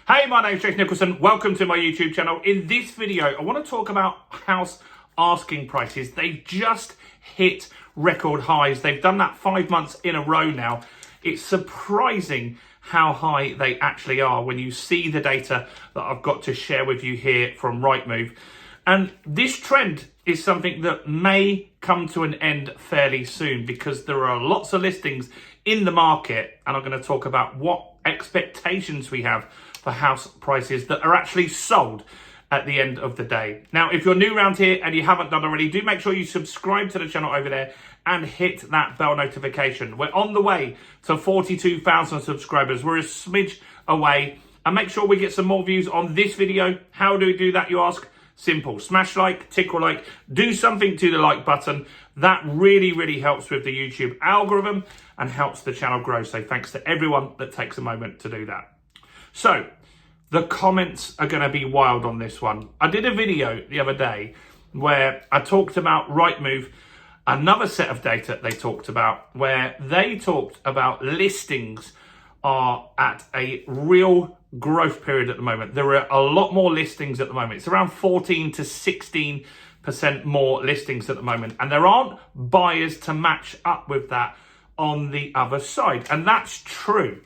Hey, my name's Jason Nicholson. Welcome to my YouTube channel. In this video, I want to talk about house asking prices. They've just hit record highs. They've done that 5 months in a row now. It's surprising how high they actually are when you see the data that I've got to share with you here from Rightmove. And this trend is something that may come to an end fairly soon because there are lots of listings in the market, and I'm going to talk about what expectations we have for house prices that are actually sold at the end of the day. Now, if you're new around here and you haven't done already, do make sure you subscribe to the channel over there and hit that bell notification. We're on the way to 42,000 subscribers. We're a smidge away, and make sure we get some more views on this video. How do we do that, you ask? Simple. Smash like, tickle like, do something to the like button. That really helps with the YouTube algorithm and helps the channel grow. So thanks to everyone that takes a moment to do that. So the comments are going to be wild on this one. I did a video the other day where I talked about Rightmove, another set of data they talked about, where they talked about listings are at a real growth period at the moment. There are a lot more listings at the moment. It's around 14 to 16% more listings at the moment. And there aren't buyers to match up with that on the other side. And that's true.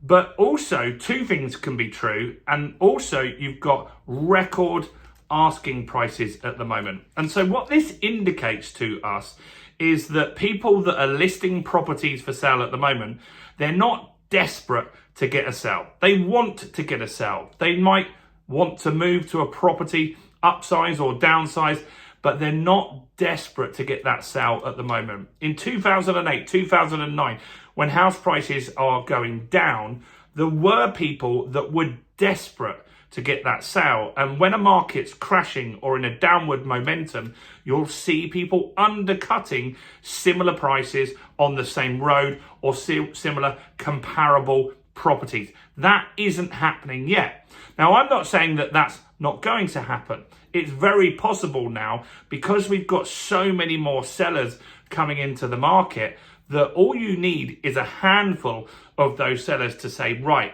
But also, two things can be true. And also, you've got record asking prices at the moment. And so what this indicates to us is that people that are listing properties for sale at the moment, they're not desperate to get a sale. They want to get a sale. They might want to move to a property, upsize or downsize, but they're not desperate to get that sale at the moment. In 2008, 2009, when house prices are going down, there were people that were desperate to get that sale. And when a market's crashing or in a downward momentum, you'll see people undercutting similar prices on the same road or similar comparable properties. That isn't happening yet. Now, I'm not saying that that's not going to happen. It's very possible now because we've got so many more sellers coming into the market that all you need is a handful of those sellers to say, right,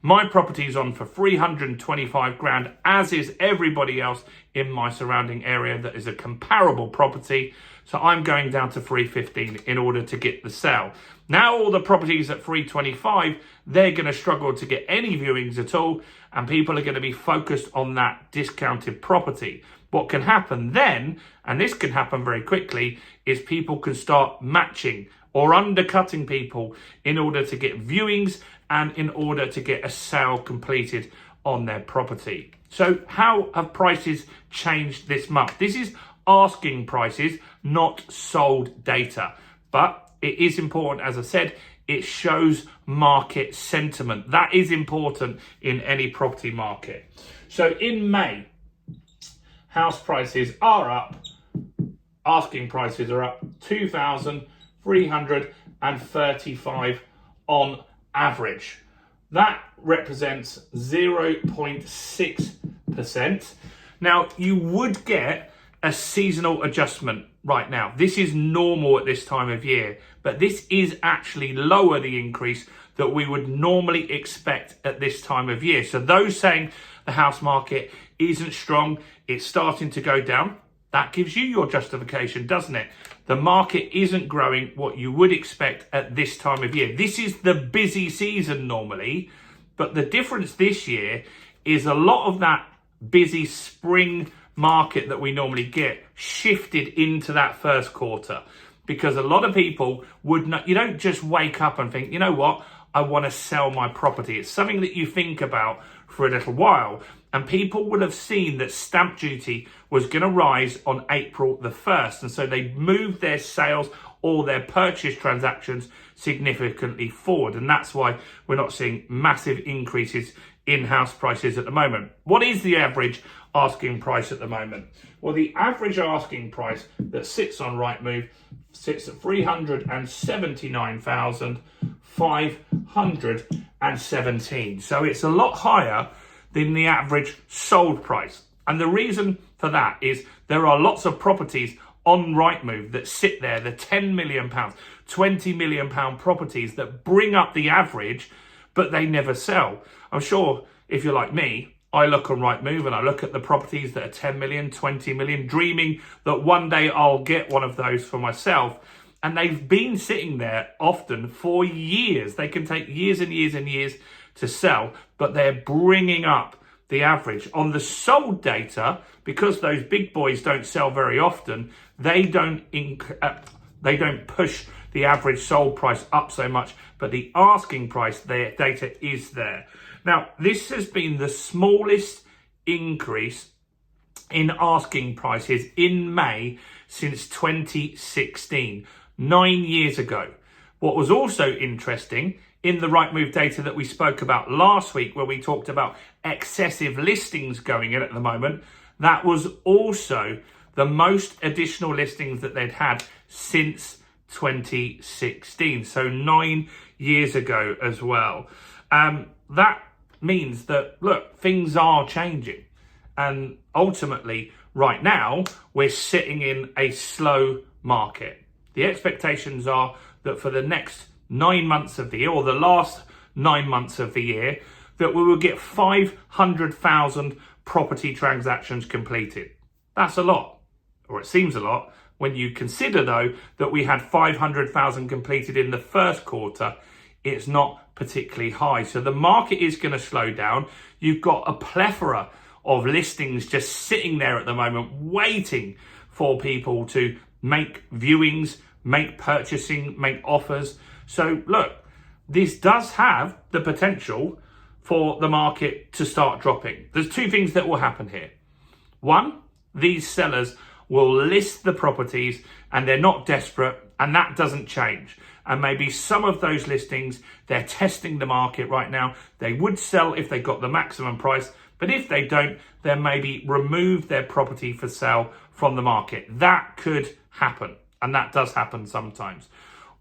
my property's on for 325 grand, as is everybody else in my surrounding area that is a comparable property. So I'm going down to 315 in order to get the sale. Now all the properties at 325, they're going to struggle to get any viewings at all, and people are going to be focused on that discounted property. What can happen then, and this can happen very quickly, is people can start matching or undercutting people in order to get viewings and in order to get a sale completed on their property. So how have prices changed this month? This is asking prices, not sold data. But it is important, as I said, it shows market sentiment. That is important in any property market. So in May, house prices are up, asking prices are up 2,335 on average. That represents 0.6%. Now, you would get a seasonal adjustment right now. This is normal at this time of year, but this is actually lower the increase that we would normally expect at this time of year. So those saying the house market isn't strong, it's starting to go down, that gives you your justification, doesn't it? The market isn't growing what you would expect at this time of year. This is the busy season normally, but the difference this year is a lot of that busy spring market that we normally get shifted into that first quarter, because a lot of people would not, you don't just wake up and think, you know what, I want to sell my property. It's something that you think about for a little while. And people would have seen that stamp duty was going to rise on April the 1st. And so they moved their sales or their purchase transactions significantly forward. And that's why we're not seeing massive increases in house prices at the moment. What is the average asking price at the moment? Well, the average asking price that sits on Rightmove sits at 379,517. So it's a lot higher than the average sold price. And the reason for that is there are lots of properties on Rightmove that sit there, the £10 million, £20 million properties that bring up the average, but they never sell. I'm sure if you're like me, I look on Rightmove and I look at the properties that are 10 million, 20 million, dreaming that one day I'll get one of those for myself. And they've been sitting there often for years. They can take years and years and years to sell, but they're bringing up the average. On the sold data, because those big boys don't sell very often, they don't push the average sold price up so much, but the asking price, their data is there. Now, this has been the smallest increase in asking prices in May since 2016, 9 years ago. What was also interesting in the Rightmove data that we spoke about last week, where we talked about excessive listings going in at the moment, that was also the most additional listings that they'd had since 2016, so 9 years ago as well. That means that, look, things are changing. And ultimately, right now, we're sitting in a slow market. The expectations are that for the next 9 months of the year, or the last 9 months of the year, that we will get 500,000 property transactions completed. That's a lot, or it seems a lot, when you consider, though, that we had 500,000 completed in the first quarter. It's not particularly high. So the market is going to slow down. You've got a plethora of listings just sitting there at the moment, waiting for people to make viewings, make purchasing, make offers. So look, this does have the potential for the market to start dropping. There's two things that will happen here. One, these sellers will list the properties and they're not desperate, and that doesn't change. And maybe some of those listings, they're testing the market right now. They would sell if they got the maximum price, but if they don't, then maybe remove their property for sale from the market. That could happen, and that does happen sometimes.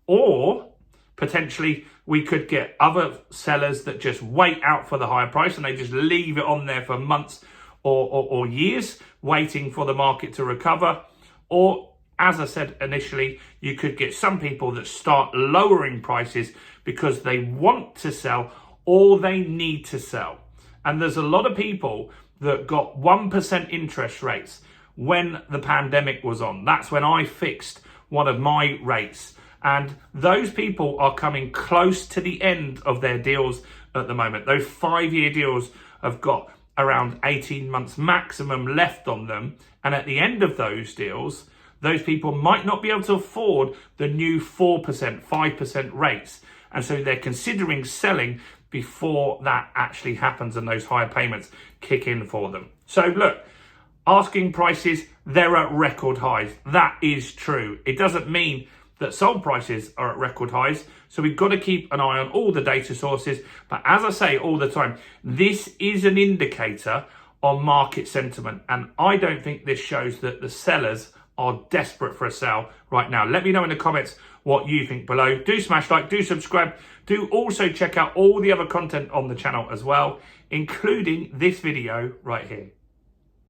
Or potentially we could get other sellers that just wait out for the higher price and they just leave it on there for months or years, waiting for the market to recover. Or, as I said initially, you could get some people that start lowering prices because they want to sell or they need to sell. And there's a lot of people that got 1% interest rates when the pandemic was on. That's when I fixed one of my rates. And those people are coming close to the end of their deals at the moment. Those 5-year deals have got around 18 months maximum left on them. And at the end of those deals, those people might not be able to afford the new 4%, 5% rates. And so they're considering selling before that actually happens and those higher payments kick in for them. So look, asking prices, they're at record highs. That is true. It doesn't mean that sold prices are at record highs. So we've got to keep an eye on all the data sources. But as I say all the time, this is an indicator on market sentiment. And I don't think this shows that the sellers are desperate for a sale right now. Let me know in the comments what you think below. Do smash like, do subscribe. Do also check out all the other content on the channel as well, including this video right here.